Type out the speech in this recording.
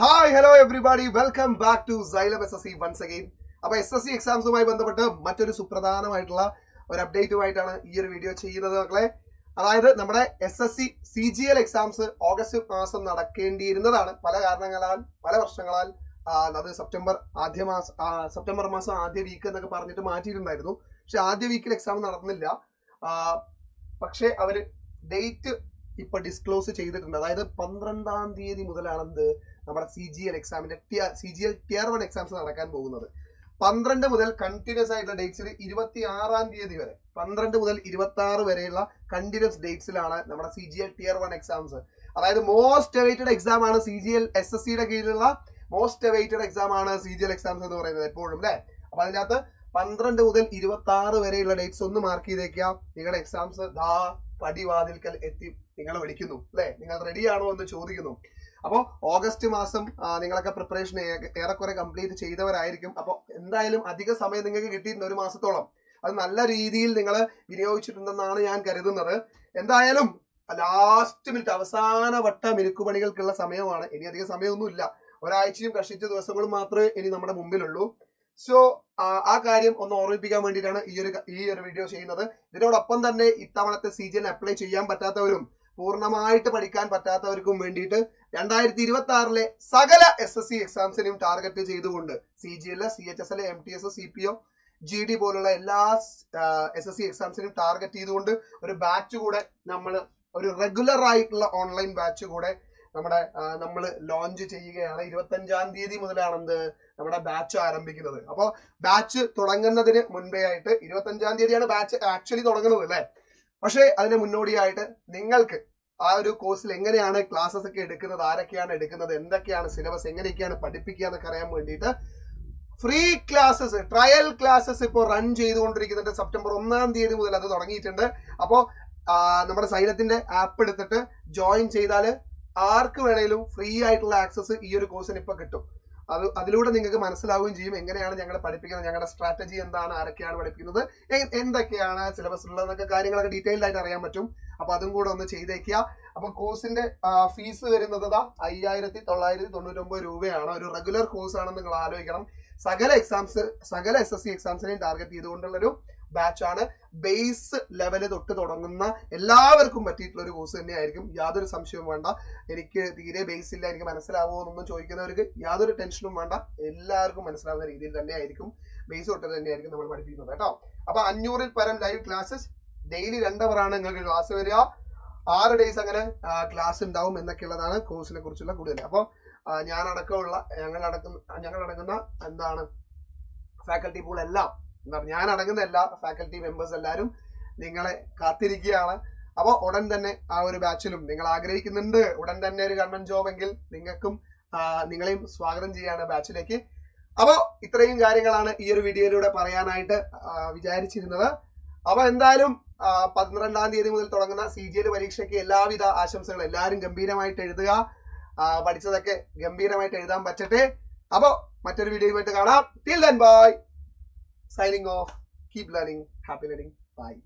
Hi hello everybody, welcome back to Xylem SSC once again. അപ്പോൾ SSC എക്സാംസുമായി ബന്ധപ്പെട്ട് മറ്റൊരു സുപ്രധാനമായിട്ടുള്ള ഒരു അപ്ഡേറ്റുമായിട്ടാണ് ഈ ഒരു വീഡിയോ ചെയ്യുന്നത് മക്കളെ. അതായത് നമ്മുടെ SSC CGL എക്സാംസ് ഓഗസ്റ്റ് മാസം നടക്കേണ്ടിയിരുന്നതാണ്. പല കാരണങ്ങളാൽ, പല വർഷങ്ങളാൽ അത് സെപ്റ്റംബർ മാസം ആദ്യ വീക്ക് എന്നൊക്കെ പറഞ്ഞിട്ട് മാറ്റിയിട്ടുണ്ടായിരുന്നു. പക്ഷെ ആദ്യ വീക്കിൽ എക്സാം നടന്നില്ല. പക്ഷെ അവര് ഡേറ്റ് ഇപ്പൊ ഡിസ്ക്ലോസ് ചെയ്തിട്ടുണ്ട്. അതായത് 12-ാം തീയതി മുതലാണ് നമ്മുടെ CGL എക്സാമിന്റെ CGL Tier 1 എക്സാംസ് നടക്കാൻ പോകുന്നത്. 12 മുതൽ കണ്ടിന്യൂസ് ആയിട്ടുള്ള ഡേറ്റ്സിൽ 26-ാം തീയതി വരെ, 12 മുതൽ 26 വരെയുള്ള കണ്ടിന്യൂസ് ഡേറ്റ്സിലാണ് നമ്മുടെ CGL Tier 1 എക്സാംസ്. അതായത് മോസ്റ്റ് അവൈറ്റഡ് എക്സാം ആണ് CGL SSCയുടെ കീഴിലുള്ള മോസ്റ്റ് അവൈറ്റഡ് എക്സാം ആണ് CGL എക്സാംസ് എന്ന് പറയുന്നത് എപ്പോഴും അല്ലെ. അപ്പൊ അതിനകത്ത് 12 മുതൽ 26 വരെയുള്ള ഡേറ്റ്സ് ഒന്ന് മാർക്ക് ചെയ്തേക്കാം. നിങ്ങളുടെ എക്സാംസ് പടിവാതിൽക്കൽ എത്തി നിങ്ങളെ വിളിക്കുന്നു അല്ലെ. നിങ്ങൾ റെഡിയാണോ എന്ന് ചോദിക്കുന്നു. അപ്പോൾ ഓഗസ്റ്റ് മാസം നിങ്ങളൊക്കെ പ്രിപ്പറേഷൻ ഏറെക്കുറെ കംപ്ലീറ്റ് ചെയ്തവരായിരിക്കും. അപ്പോൾ എന്തായാലും അധിക സമയം നിങ്ങൾക്ക് കിട്ടിയിട്ടുണ്ട്, ഒരു മാസത്തോളം. അത് നല്ല രീതിയിൽ നിങ്ങൾ വിനിയോഗിച്ചിട്ടുണ്ടെന്നാണ് ഞാൻ കരുതുന്നത്. എന്തായാലും ലാസ്റ്റ് മിനിറ്റ്, അവസാന വട്ട മിനുക്കുപണികൾക്കുള്ള സമയമാണ്. ഇനി അധികം സമയമൊന്നുമില്ല, ഒരാഴ്ചയും കഷ്ടിച്ച ദിവസങ്ങളും മാത്രമേ ഇനി നമ്മുടെ മുമ്പിലുള്ളൂ. സോ ആ കാര്യം ഒന്ന് ഓർമ്മിപ്പിക്കാൻ വേണ്ടിയിട്ടാണ് ഈ ഒരു വീഡിയോ ചെയ്യുന്നത്. ഇതിനോടൊപ്പം തന്നെ ഇത്തവണത്തെ CGL അപ്ലൈ ചെയ്യാൻ പറ്റാത്തവരും പൂർണ്ണമായിട്ട് പഠിക്കാൻ പറ്റാത്തവർക്കും വേണ്ടിയിട്ട് 2026 സകല SSC എക്സാംസിനെയും ടാർഗറ്റ് ചെയ്തുകൊണ്ട് CGL, CHSL, MTS, CPO, GD പോലുള്ള എല്ലാ SSC എക്സാംസിനെയും ടാർഗറ്റ് ചെയ്തുകൊണ്ട് ഒരു ബാച്ച് കൂടെ ഒരു റെഗുലർ ആയിട്ടുള്ള ഓൺലൈൻ ബാച്ച് കൂടെ നമ്മൾ ലോഞ്ച് ചെയ്യുകയാണ്. 25-ാം തീയതി മുതലാണ് നമ്മുടെ ബാച്ച് ആരംഭിക്കുന്നത്. അപ്പോൾ ബാച്ച് തുടങ്ങുന്നതിന് മുൻപേ ആയിട്ട് 25-ാം തീയതിയാണ് ബാച്ച് ആക്ച്വലി തുടങ്ങുന്നത് അല്ലേ. പക്ഷേ അതിന് മുന്നോടിയായിട്ട് നിങ്ങൾക്ക് ആ ഒരു കോഴ്സിൽ എങ്ങനെയാണ് ക്ലാസ്സസ് ഒക്കെ എടുക്കുന്നത്, ആരൊക്കെയാണ് എടുക്കുന്നത്, എന്തൊക്കെയാണ് സിലബസ്, എങ്ങനെയൊക്കെയാണ് പഠിപ്പിക്കുക എന്നൊക്കെ അറിയാൻ വേണ്ടിയിട്ട് ഫ്രീ ക്ലാസ്സസ്, ട്രയൽ ക്ലാസ്സസ് ഇപ്പോൾ റൺ ചെയ്തുകൊണ്ടിരിക്കുന്നുണ്ട്. സെപ്റ്റംബർ 1-ാം തീയതി മുതൽ അത് തുടങ്ങിയിട്ടുണ്ട്. അപ്പോൾ നമ്മുടെ സൈലത്തിന്റെ ആപ്പ് എടുത്തിട്ട് ജോയിൻ ചെയ്താൽ ആർക്ക് വേണേലും ഫ്രീ ആയിട്ടുള്ള ആക്സസ് ഈ ഒരു കോഴ്സിന് ഇപ്പൊ കിട്ടും. അതിലൂടെ നിങ്ങൾക്ക് മനസ്സിലാവുകയും ചെയ്യും എങ്ങനെയാണ് ഞങ്ങൾ പഠിപ്പിക്കുന്നത്, ഞങ്ങളുടെ സ്ട്രാറ്റജി എന്താണ്, ആരൊക്കെയാണ് പഠിപ്പിക്കുന്നത്, എന്തൊക്കെയാണ് സിലബസ് ഉള്ളതെന്നൊക്കെ കാര്യങ്ങളൊക്കെ ഡീറ്റെയിൽഡ് ആയിട്ട് അറിയാൻ പറ്റും. അപ്പൊ അതും കൂടെ ഒന്ന് ചെയ്തേക്കുക. അപ്പൊ കോഴ്സിന്റെ ഫീസ് വരുന്നത് 5,999 രൂപയാണ്. ഒരു റെഗുലർ കോഴ്സ് ആണെന്ന് നിങ്ങൾ ആലോചിക്കണം. സകല SSC എക്സാംസിനെയും ടാർഗറ്റ് ചെയ്തുകൊണ്ടുള്ളൊരു ബാച്ചാണ്. ബേസ് ലെവല് തൊട്ട് തുടങ്ങുന്ന എല്ലാവർക്കും പറ്റിയിട്ടുള്ള ഒരു കോഴ്സ് തന്നെയായിരിക്കും. യാതൊരു സംശയവും വേണ്ട. എനിക്ക് തീരെ ബേസ് ഇല്ല, എനിക്ക് മനസ്സിലാവുമോ എന്നൊന്നും ചോദിക്കുന്നവർക്ക് യാതൊരു ടെൻഷനും വേണ്ട. എല്ലാവർക്കും മനസ്സിലാവുന്ന രീതിയിൽ തന്നെയായിരിക്കും, ബേസ് തൊട്ട് തന്നെയായിരിക്കും നമ്മൾ പഠിപ്പിക്കുന്നത് കേട്ടോ. അപ്പൊ 500-ൽ പരം ലൈവ് ക്ലാസ്സസ് ഡെയിലി 2 അവറാണ് നിങ്ങൾക്ക് ക്ലാസ് വരിക. 6 ഡേയ്സ് അങ്ങനെ ക്ലാസ് ഉണ്ടാവും എന്നൊക്കെയുള്ളതാണ് കോഴ്സിനെ കുറിച്ചുള്ള കൂടുതൽ. അപ്പോൾ ഞങ്ങളടങ്ങുന്ന ഫാക്കൽറ്റി പൂൾ എല്ലാം, ഞാൻ അടങ്ങുന്ന എല്ലാ ഫാക്കൽറ്റി മെമ്പേഴ്സ് എല്ലാവരും നിങ്ങളെ കാത്തിരിക്കുകയാണ്. അപ്പോൾ ഉടൻ തന്നെ ആ ഒരു ബാച്ചിലും നിങ്ങൾ ആഗ്രഹിക്കുന്നുണ്ട് ഉടൻ തന്നെ ഒരു ഗവൺമെന്റ് ജോബ് എങ്കിൽ നിങ്ങളെയും സ്വാഗതം ചെയ്യാണ് ബാച്ചിലേക്ക്. അപ്പോൾ ഇത്രയും കാര്യങ്ങളാണ് ഈ ഒരു വീഡിയോയിലൂടെ പറയാനായിട്ട് വിചാരിച്ചിരുന്നത്. അപ്പൊ എന്തായാലും 12-ാം തീയതി മുതൽ തുടങ്ങുന്ന CGL പരീക്ഷയ്ക്ക് എല്ലാവിധ ആശംസകളും. എല്ലാവരും ഗംഭീരമായിട്ട് എഴുതുക, പഠിച്ചതൊക്കെ ഗംഭീരമായിട്ട് എഴുതാൻ പറ്റട്ടെ. അപ്പോൾ മറ്റൊരു വീഡിയോയുമായിട്ട് കാണാം. Till then bye. Signing off. Keep learning. Happy learning. Bye.